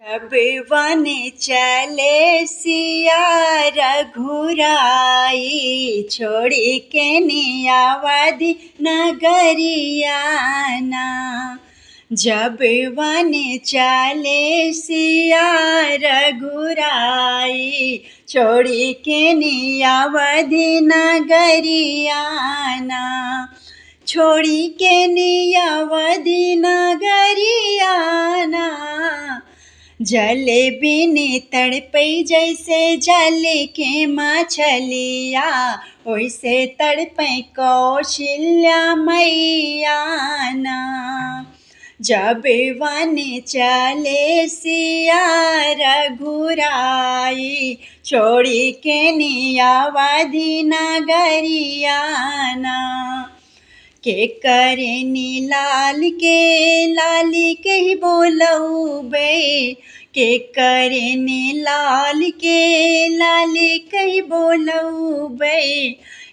अब वन चले सिया रघुराई, छोड़ी के नियावधि नगरियाना। जब वन चले सिया रघुराई, छोड़ी के नियावधि नगरियाना। छोड़ी के नियावधि नगरियाना। जल बिन तड़पई जैसे जल के मछलिया, वैसे तड़पई कौशल्या मैयाना। जब वन चले सिया रघुराई, छोड़ी के नियावधि नगरियाना। के करे नी लाल के लाली के ही बोलऊबे, के करे नी लाल के लाली के ही बोलऊबे।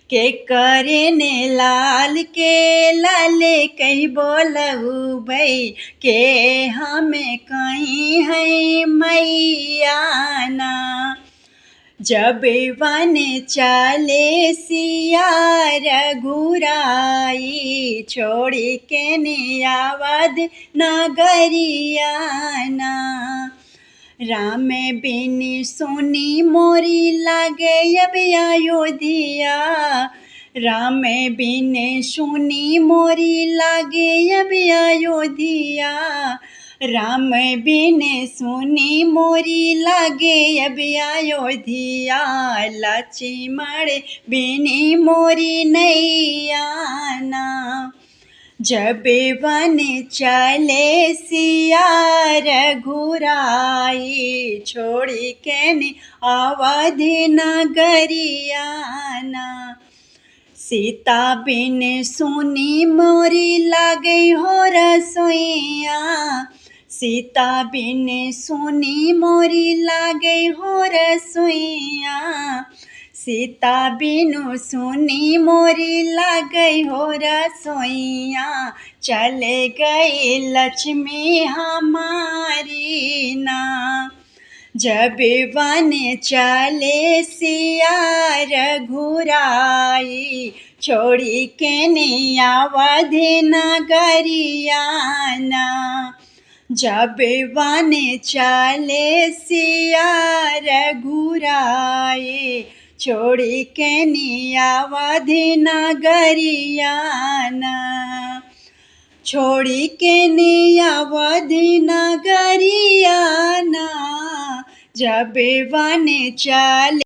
के करे ने लाल के लाले कही बोलऊबे, के हमें कहीं है मैयाना। जब वन चले सिया रघुराई, छोड़ी के नियावधि नगरियाना। राम बिन सुनी मोरी लागे अब अयोध्या, राम बिन सुनी मोरी लागे अब अयोध्या। राम बिन सुनी मोरी लागे अब अयोध्या, लक्ष्मण बिन मोरी नैयाना। जब वन चले सिया रघुराई, छोड़ी के नियावधि नगरियाना। सीता बिन सुनी मोरी लागे हो रसोइया, सीता बिन सुनी मोरी लागे हो रसोइया। सीता बिनु सुनी मोरी लागे हो रसोइया, चले गई लक्ष्मी हमारी ना। जब वन चले सिया रघुराई, छोड़ी के नियावधि नगरियाना। जब वन चले सिया रघुराई, छोड़ी के नियावधि नगरियाना। छोड़ी के नियावधि नगरियाना। जब वन चले